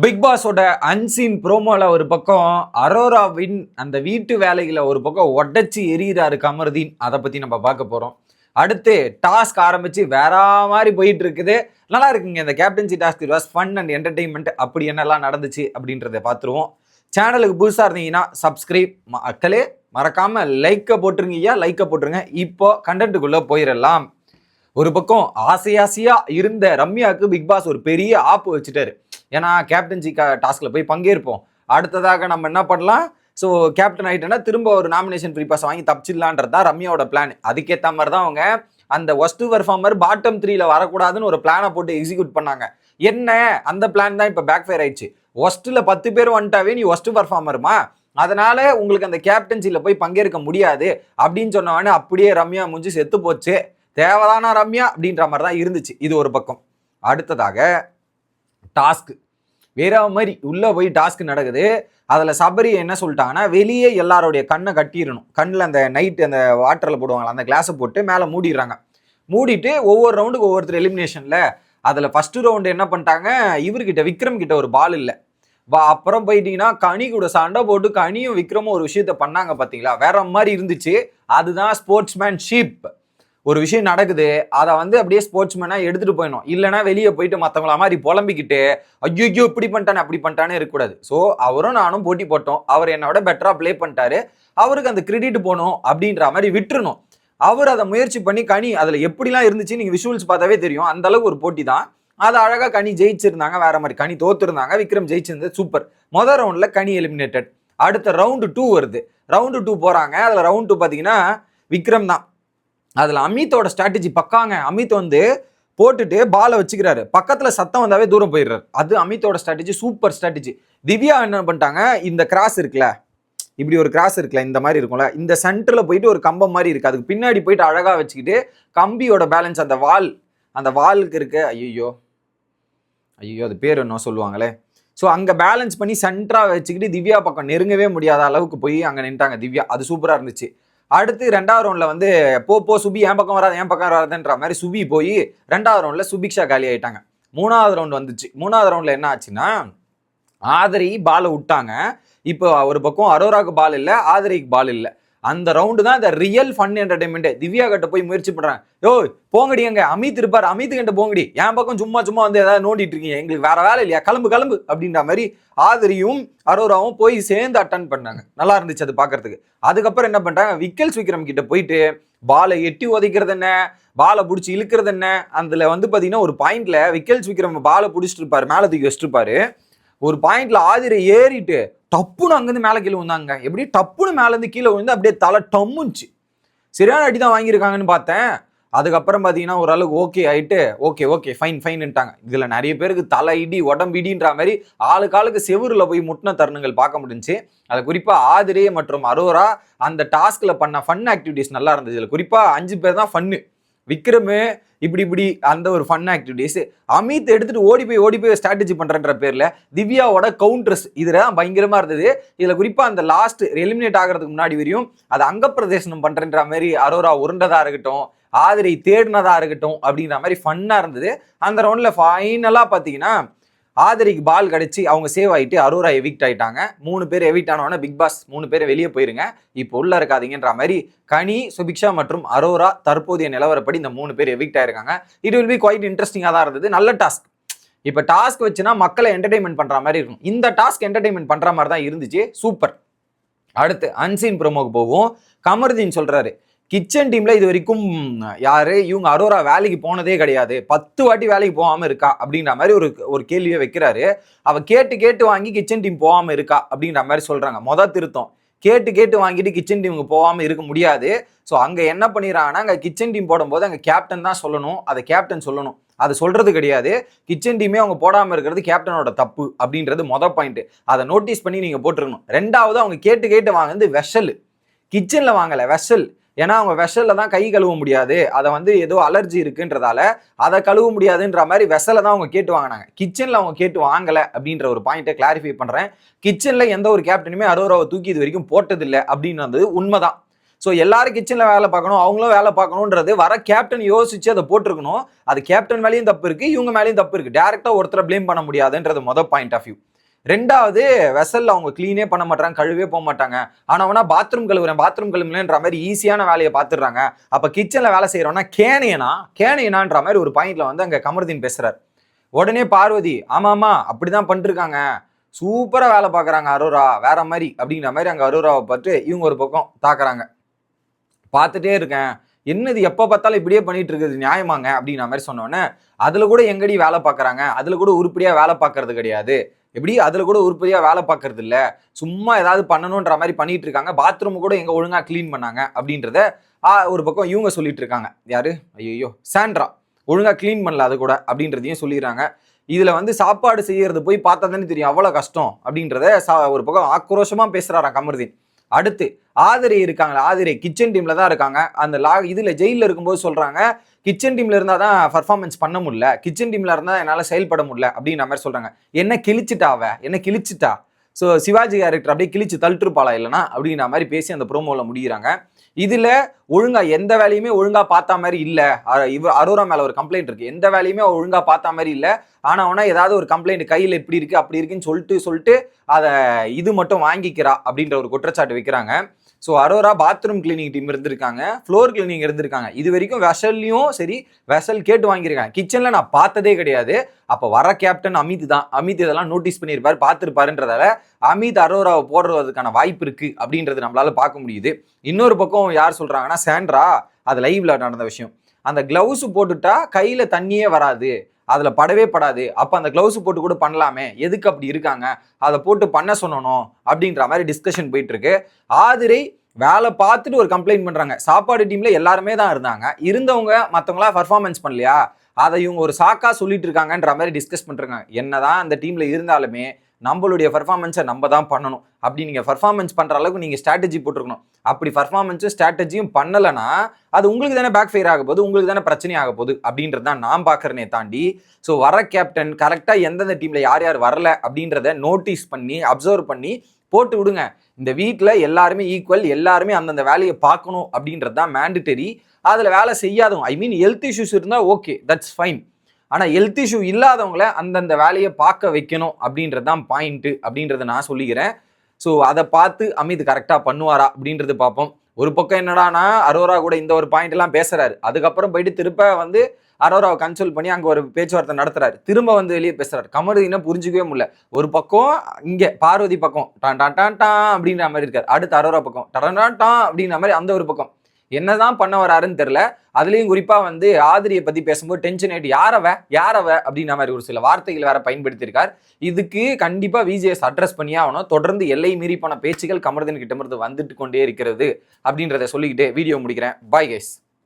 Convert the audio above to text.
Big பாஸோட unseen ப்ரோமோல ஒரு பக்கம் அரோராவின் அந்த வீட்டு வேலைகளை ஒரு பக்கம் உடைச்சி எரியிறாரு கமருதீன். அதை பத்தி நம்ம பார்க்க போறோம். அடுத்து டாஸ்க் ஆரம்பிச்சு வேற மாதிரி போயிட்டு இருக்குது. நல்லா இருக்குங்க இந்த captaincy task. It was fun and entertainment. அப்படி என்னெல்லாம் நடந்துச்சு அப்படின்றத பார்த்துருவோம். சேனலுக்கு புதுசாக இருந்தீங்கன்னா சப்ஸ்கிரைப் மக்களே மறக்காம லைக்கை போட்டுருங்கய்யா, லைக்கை போட்டுருங்க. இப்போ கண்டென்ட்டுக்குள்ள போயிடலாம். ஒரு பக்கம் ஆசையா இருந்த ரம்யாவுக்கு பிக் பாஸ் ஒரு பெரிய ஆப்பு வச்சுட்டாரு. ஏன்னா கேப்டன்சி டாஸ்க்ல போய் பங்கேற்போம், அடுத்ததாக நம்ம என்ன பண்ணலாம், ஸோ கேப்டன் ஆகிட்டேன்னா திரும்ப ஒரு நாமினேஷன் ஃப்ரீ பாஸ் வாங்கி தப்பிச்சிடலான்றது தான் ரம்யாவோட பிளான். அதுக்கேற்ற மாதிரி தான் அவங்க அந்த ஒஸ்ட் பெர்ஃபார்மர் பாட்டம் 3ல வரக்கூடாதுன்னு ஒரு பிளானை போட்டு எக்ஸிக்யூட் பண்ணாங்க. என்ன அந்த பிளான் தான் இப்போ பேக் ஃபயர் ஆயிடுச்சு. ஒஸ்ட்ல 10 பேர் வந்துட்டாவே நீ ஒஸ்ட் பெர்ஃபார்மருமா, அதனால உங்களுக்கு அந்த கேப்டன்சில போய் பங்கேற்க முடியாது அப்படின்னு சொன்னவொடனே அப்படியே ரம்யா முடிஞ்சு செத்து போச்சு. தேவைதானா ரம்யா அப்படின்ற மாதிரி தான் இருந்துச்சு. இது ஒரு பக்கம். அடுத்ததாக டாஸ்க் வேற மாதிரி உள்ள போய் டாஸ்க் நடக்குது. அதுல சபரி என்ன சொல்லிட்டாங்கன்னா, வெளியே எல்லாருடைய கண்ணை கட்டிடணும். கண்ணில் அந்த நைட் அந்த வாட்டர்ல போடுவாங்க அந்த கிளாஸை போட்டு மேலே மூடிடுறாங்க. மூடிட்டு ஒவ்வொரு ரவுண்டுக்கு ஒவ்வொருத்தர் எலிமினேஷன்ல. அதுல ஃபர்ஸ்ட் ரவுண்டு என்ன பண்ணிட்டாங்க, இவர்கிட்ட விக்ரம் கிட்ட ஒரு பால் இல்லை. அப்புறம் போயிட்டீங்கன்னா கனி கூட சண்டை போட்டு கனியும் விக்ரமும் ஒரு விஷயத்த பண்ணாங்க பார்த்தீங்களா, வேற மாதிரி இருந்துச்சு. அதுதான் ஸ்போர்ட்ஸ்மேன்ஷிப். ஒரு விஷயம் நடக்குது, அதை அப்படியே ஸ்போர்ட்ஸ்மேனா எடுத்துட்டு போயிடணும். இல்லைன்னா வெளியே போயிட்டு மற்றவங்கள மாதிரி புலம்பிக்கிட்டு ஐயோ இப்படி பண்ணிட்டானே அப்படி பண்ணிட்டானே இருக்கக்கூடாது. ஸோ அவரும் நானும் போட்டி போட்டோம், அவர் என்னோட பெட்டரா பிளே பண்ணிட்டாரு, அவருக்கு அந்த கிரெடிட் போகணும் அப்படின்ற மாதிரி விட்டுறணும். அவர் அதை முயற்சி பண்ணி கனி அதுல எப்படிலாம் இருந்துச்சு நீங்க விஷுவல்ஸ் பார்த்தாவே தெரியும். அந்த அளவுக்கு ஒரு போட்டி தான். அது அழகா கனி ஜெயிச்சிருந்தாங்க, வேற மாதிரி கனி தோத்துருந்தாங்க, விக்ரம் ஜெயிச்சிருந்தது. சூப்பர். முதல் ரவுண்ட்ல கனி எலிமினேட்டட். அடுத்த ரவுண்டு 2 வருது. ரவுண்டு 2 போறாங்க. அதுல ரவுண்ட் 2 பாத்தீங்கன்னா விக்ரம் தான். அதுல அமித்தோட ஸ்ட்ராட்டஜி பக்காங்க. அமித் போட்டுட்டு பாலை வச்சுக்கிறாரு, பக்கத்துல சத்தம் வந்தாவே தூரம் போயிடுறாரு. அது அமித்தோட ஸ்ட்ராட்டஜி, சூப்பர் ஸ்ட்ராட்டஜி. திவ்யா என்ன பண்ணிட்டாங்க, இந்த கிராஸ் இருக்குல்ல, இப்படி ஒரு கிராஸ் இருக்குல்ல, இந்த மாதிரி இருக்கும்ல, இந்த சென்டர்ல போயிட்டு ஒரு கம்பம் மாதிரி இருக்கு, அதுக்கு பின்னாடி போயிட்டு அழகா வச்சுக்கிட்டு கம்பியோட பேலன்ஸ் அந்த வாலுக்கு இருக்கு. ஐயோ அது பேர் என்ன சொல்லுவாங்களே. ஸோ அங்கே பேலன்ஸ் பண்ணி சென்டராக வச்சுக்கிட்டு திவ்யா பக்கம் நெருங்கவே முடியாத அளவுக்கு போய் அங்கே நின்ட்டாங்க திவ்யா. அது சூப்பராக இருந்துச்சு. அடுத்து 2வது ரவுண்டில் போ சுபி என் பக்கம் வராதுன்ற மாதிரி சுபி போய் 2வது ரவுண்டில் சுபிக்ஷா காலி ஆகிட்டாங்க. 3வது ரவுண்ட் வந்துச்சு. 3வது ரவுண்டில் என்ன ஆச்சுன்னா, ஆதரி பாலை விட்டாங்க. இப்போ ஒரு பக்கம் அரோராக்கு பால் இல்லை, ஆதரிக்கு பால் இல்லை. அந்த ரவுண்டு தான் இந்த ரியல் ஃபன் என்டர்டைன்மெண்ட். திவ்யா கிட்ட போய் முயற்சி பண்றாங்க, யோ போங்கடி, எங்க அமித் இருப்பாரு, அமித் கிட்ட போங்கடி, என் பக்கம் சும்மா ஏதாவது நோண்டிட்டு இருக்கீங்க, எங்களுக்கு வேற வேலை இல்லையா, கிளம்பு அப்படின்ற மாதிரி ஆதரியும் அரோராவும் போய் சேர்ந்து அட்டன் பண்ணாங்க. நல்லா இருந்துச்சு அது பாக்குறதுக்கு. அதுக்கப்புறம் என்ன பண்றாங்க, விக்கல் கிட்ட போயிட்டு பாலை எட்டி உதைக்கிறது என்ன, பாலை பிடிச்சி இழுக்கிறது என்ன. அதுல பாத்தீங்கன்னா ஒரு பாயிண்ட்ல விக்கல் பாலை பிடிச்சிட்டு இருப்பாரு, மேல தூக்கி வச்சுட்டு இருப்பாரு. ஒரு பாயிண்ட்ல ஆதிரை ஏறிட்டு டப்புன்னு அங்கிருந்து மேலே கீழே வந்தாங்க. எப்படி டப்புன்னு மேலேருந்து கீழே விழுந்து அப்படியே தலை டம்முச்சு. சரியான அடி தான் வாங்கியிருக்காங்கன்னு பார்த்தேன். அதுக்கப்புறம் பார்த்தீங்கன்னா ஓரளவுக்கு ஓகே ஆயிட்டு ஓகே ஃபைன்ட்டாங்க. இதில் நிறைய பேருக்கு தலை இடி உடம்பு இடின்ற மாதிரி ஆளுக்கு செவுரில் போய் முட்டின தருணங்கள் பார்க்க முடிஞ்சுச்சு. அது குறிப்பாக ஆதிரே மற்றும் அரோரா அந்த டாஸ்கில் பண்ண ஃபன் ஆக்டிவிட்டிஸ் நல்லா இருந்தது. இதில் குறிப்பாக 5 பேர் தான் ஃபன்னு. விக்ரமு இப்படி அந்த ஒரு ஃபன் ஆக்டிவிட்டிஸ். அமித் எடுத்துட்டு ஓடி போய் ஸ்ட்ராட்டஜி பண்றன்ற பேர்ல திவ்யாவோட கவுண்டர்ஸ் இதுதான் பயங்கரமா இருந்தது. இதுல குறிப்பா அந்த லாஸ்ட் எலிமினேட் ஆகிறதுக்கு முன்னாடி வரையும் அது அங்க பிரதேசனம் பண்றன்ற மாதிரி அரோரா உருண்டதா இருக்கட்டும், ஆதிரை தேடினதா இருக்கட்டும் அப்படின்ற மாதிரி ஃபன்னா இருந்தது. அந்த ரவுண்ட்ல ஃபைனலா பாத்தீங்கன்னா ஆதிரிக்கு பால் கிடைச்சி அவங்க சேவ் ஆகிட்டு அரோரா எவிக்ட் ஆயிட்டாங்க. 3 பேர் எவிக்ட் ஆனவொடனே பிக் பாஸ் 3 பேர் வெளியே போயிருங்க, இப்போ உள்ள இருக்காதீங்கன்ற மாதிரி கனி, சுபிக்ஷா மற்றும் அரோரா தற்போதைய நிலவரப்படி இந்த 3 பேர் எவிக்ட் ஆயிருக்காங்க. இட் வில் பி குவைட் இன்ட்ரெஸ்டிங்காக தான் இருந்தது. நல்ல டாஸ்க். இப்போ டாஸ்க் வச்சுன்னா மக்களை என்டர்டைன்மெண்ட் பண்ற மாதிரி இருக்கும். இந்த டாஸ்க் என்டர்டைன்மெண்ட் பண்ற மாதிரி தான் இருந்துச்சு. சூப்பர். அடுத்து அன்சீன் ப்ரோமோக்கு போகும். கமருதீன் சொல்றாரு, கிச்சன் டீம்ல இது வரைக்கும் இவங்க அரோரா வேலைக்கு போனதே கிடையாது, 10 வாட்டி வேலைக்கு போகாம இருக்கா அப்படின்ற மாதிரி ஒரு கேள்வியை வைக்கிறாரு. அவ கேட்டு வாங்கி கிச்சன் டீம் போகாம இருக்கா அப்படின்ற மாதிரி சொல்றாங்க. திருத்தம், கேட்டு வாங்கிட்டு கிச்சன் டீமுக்கு போகாம இருக்க முடியாது. ஸோ அங்க என்ன பண்ணிடுறாங்கன்னா, அங்க கிச்சன் டீம் போடும்போது அங்க கேப்டன் தான் சொல்லணும், அதை கேப்டன் சொல்லணும், அதை சொல்றது கிடையாது. கிச்சன் டீமே அவங்க போடாம இருக்கிறது கேப்டனோட தப்பு அப்படின்றது பாயிண்ட். அதை நோட்டீஸ் பண்ணி நீங்க போட்டுருக்கணும். 2வது அவங்க கேட்டு வாங்குறது வெஷல், கிச்சன்ல வாங்கல வெஷல். ஏன்னா அவங்க வெஷல்ல தான் கை கழுவ முடியாது, அதை ஏதோ அலர்ஜி இருக்குன்றதால அதை கழுவ முடியாதுன்ற மாதிரி வெசலை தான் அவங்க கேட்டு வாங்கினாங்க. கிச்சன்ல அவங்க கேட்டு வாங்கல அப்படின்ற ஒரு பாயிண்ட்டை கிளாரிஃபை பண்றேன். கிச்சன்ல எந்த ஒரு கேப்டனுமே அரோராவை தூக்கி இது வரைக்கும் போட்டதில்லை அப்படின்றது உண்மைதான். ஸோ எல்லாரும் கிச்சனில் வேலை பார்க்கணும், அவங்களும் வேலை பார்க்கணுன்றது வர கேப்டன் யோசிச்சு அதை போட்டிருக்கணும். அது கேப்டன் மேலேயும் தப்பு இருக்கு, இவங்க மேலேயும் தப்பு இருக்கு. டேரக்டா ஒருத்தரை பிளேம் பண்ண முடியாதுன்றது மொதல் பாயிண்ட் ஆஃப் வியூ. ரெண்டாவது, வெசல்ல அவங்க கிளீனே பண்ண மாட்டாங்க, கழுவே போக மாட்டாங்க. ஆனா பாத்ரூம் கழுவுறேன்ற மாதிரி ஈஸியான வேலையை பார்த்துடுறாங்க. அப்ப கிச்சன்ல வேலை செய்யறோம்னா கேனையனான்ற மாதிரி ஒரு பாயிண்ட்ல வந்து அங்க கமருதீன் பேசுறாரு. உடனே பார்வதி, ஆமாமா அப்படிதான் பண்ணிருக்காங்க, சூப்பரா வேலை பார்க்கறாங்க அரோரா, வேற மாதிரி அப்படிங்கிற மாதிரி அங்க அரோராவை பார்த்து இவங்க ஒரு பக்கம் தாக்குறாங்க. பார்த்துட்டே இருக்கேன், என்னது எப்ப பார்த்தாலும் இப்படியே பண்ணிட்டு இருக்குது, நியாயமாங்க அப்படிங்கிற மாதிரி சொன்னோன்னே, அதுல கூட எங்கடி வேலை பார்க்கறாங்க, அதுல கூட உருப்படியா வேலை பார்க்கறது கிடையாது, எப்படி அதுல கூட உருப்படியா வேலை பார்க்கறது இல்ல, சும்மா ஏதாவது பண்ணணும்ன்ற மாதிரி பண்ணிட்டு இருக்காங்க, பாத்ரூம் கூட எங்க ஒழுங்கா கிளீன் பண்ணாங்க அப்படின்றத ஒரு பக்கம் இவங்க சொல்லிட்டு இருக்காங்க. யாரு, ஐயோ சாண்ட்ரா, ஒழுங்கா கிளீன் பண்ணல அது கூட அப்படின்றதையும் சொல்லிடுறாங்க. இதுல வந்து சாப்பாடு செய்யறது போய் பார்த்தா தானே தெரியும் அவ்வளவு கஷ்டம் அப்படின்றத ஒரு பக்கம் ஆக்ரோஷமா பேசுறாராம் கமருதீன். அடுத்து ஆதிரை இருக்காங்களா, ஆதிரை கிச்சன் டீம்ல தான் இருக்காங்க. அந்த இதுல ஜெயில இருக்கும்போது சொல்றாங்க, கிச்சன் டீம்ல இருந்தா தான் பர்ஃபார்மன்ஸ் பண்ண முடியல, கிச்சன் டீம்ல இருந்தா என்னால செயல்பட முடியல அப்படின்ற மாதிரி சொல்றாங்க. என்ன கிழிச்சிட்டா ஸோ சிவாஜி கேரக்டர் அப்படியே கிழிச்சு தள்ளிட்டுருப்பாளா இல்லைனா அப்படிங்கிற மாதிரி பேசி அந்த ப்ரோமோல முடிகிறாங்க. இதுல ஒழுங்கா எந்த வேலையுமே ஒழுங்கா பார்த்தா மாதிரி இல்ல, அரோரா மேல ஒரு கம்ப்ளைண்ட் இருக்கு, எந்த வேலையுமே ஒழுங்கா பார்த்தா மாதிரி இல்ல, ஆனா ஏதாவது ஒரு கம்ப்ளைண்ட் கையில் இப்படி இருக்கு அப்படி இருக்குன்னு சொல்லிட்டு அதை இது மட்டும் வாங்கிக்கிறா அப்படின்ற ஒரு குற்றச்சாட்டு வைக்கிறாங்க. So Arora bathroom cleaning team இருந்திருக்காங்க, ஃப்ளோர் கிளீனிங் இருந்திருக்காங்க, இது வரைக்கும் வெசல்லையும் சரி வெசல் கேட்டு வாங்கியிருக்காங்க, கிச்சன்ல நான் பார்த்ததே கிடையாது. அப்போ வர கேப்டன் அமித் தான், அமித் இதெல்லாம் நோட்டீஸ் பண்ணியிருப்பாரு, பார்த்துருப்பாருன்றதால அமித் அரோராவை போடுறதுக்கான வாய்ப்பு இருக்கு அப்படின்றது நம்மளால பார்க்க முடியுது. இன்னொரு பக்கம் யார் சொல்றாங்கன்னா சாண்ட்ரா, அது லைவ்ல நடந்த விஷயம், அந்த கிளவுஸ் போட்டுட்டா கையில தண்ணியே வராது, அதுல படவே படாது, அப்ப அந்த கிளவுஸ் போட்டு கூட பண்ணலாமே, எதுக்கு அப்படி இருக்காங்க, அதை போட்டு பண்ண சொன்னணும் அப்படின்ற மாதிரி டிஸ்கஷன் போயிட்டு இருக்கு. ஆதிரை வேலை பார்த்துட்டு ஒரு கம்ப்ளைண்ட் பண்றாங்க, சாப்பாடு டீம்ல எல்லாருமே தான் இருந்தாங்க, இருந்தவங்க மற்றவங்களா பர்ஃபார்மன்ஸ் பண்ணலையா, அதை இவங்க ஒரு சாக்கா சொல்லிட்டு இருக்காங்கன்ற மாதிரி டிஸ்கஸ் பண்றாங்க. என்னதான் அந்த டீம்ல இருந்தாலுமே நம்மளுடைய பர்ஃபார்மன்ஸை நம்ம தான் பண்ணணும், அப்படி நீங்கள் பர்ஃபார்மன்ஸ் பண்ணுற அளவுக்கு நீங்கள் ஸ்ட்ராட்டஜி போட்டிருக்கணும். அப்படி பர்ஃபார்மன்ஸும் ஸ்ட்ராட்டஜியும் பண்ணலைன்னா அது உங்களுக்கு தானே பேக் ஃபயர் ஆக போகுது, உங்களுக்கு தானே பிரச்சனை ஆக போகுது அப்படின்றது தான் நான் பார்க்குறேனே தாண்டி. ஸோ வர கேப்டன் கரெக்டாக எந்தெந்த டீமில் யார் யார் வரல அப்படின்றத நோட்டீஸ் பண்ணி அப்சர்வ் பண்ணி போட்டு விடுங்க. இந்த வீட்டில் எல்லாருமே ஈக்குவல், எல்லாருமே அந்தந்த வேலையை பார்க்கணும் அப்படின்றது தான் மேண்டிட்டரி. அதில் வேலை செய்யாதவங்க, ஐ மீன் ஹெல்த் இஷ்யூஸ் இருந்தால் ஓகே, தட்ஸ் ஃபைன். ஆனால் ஹெல்த் இஷ்யூ இல்லாதவங்கள அந்தந்த வேலையை பார்க்க வைக்கணும் அப்படின்றது தான் பாயிண்ட்டு அப்படின்றத நான் சொல்லிக்கிறேன். ஸோ அதை பார்த்து அமித் கரெக்டாக பண்ணுவாரா அப்படின்றது பார்ப்போம். ஒரு பக்கம் என்னடானா அரோரா கூட இந்த ஒரு பாயிண்ட் எல்லாம் பேசுறாரு, அதுக்கப்புறம் போயிட்டு திருப்ப வந்து அரோராவை கன்சல்ட் பண்ணி அங்கே ஒரு பேச்சுவார்த்தை நடத்துறாரு, திரும்ப வந்து வெளியே பேசுறாரு. கமருதீனை புரிஞ்சிக்கவே முடியல. ஒரு பக்கம் இங்கே பார்வதி பக்கம் டான் டான் டான் டான் அப்படின்ற மாதிரி இருக்காரு, அடுத்து அரோரா பக்கம் டான் டான் டான் அப்படின்ற மாதிரி அந்த ஒரு பக்கம் என்னதான் பண்ண வராருன்னு தெரியல. அதுலயும் குறிப்பா வந்து ஆதிரியை பத்தி பேசும்போது டென்ஷன் ஆயிட்டு யாரவ அப்படின்ற மாதிரி ஒரு சில வார்த்தைகள் வேற பயன்படுத்தியிருக்கார். இதுக்கு கண்டிப்பா விஜிஎஸ் அட்ரஸ் பண்ணியே ஆகணும். தொடர்ந்து எல்லை மீறி போன பேச்சுகள் கமருதீன் கிட்ட இருந்து வந்துட்டு கொண்டே இருக்கிறது அப்படின்றத சொல்லிக்கிட்டு வீடியோ முடிக்கிறேன். Bye guys.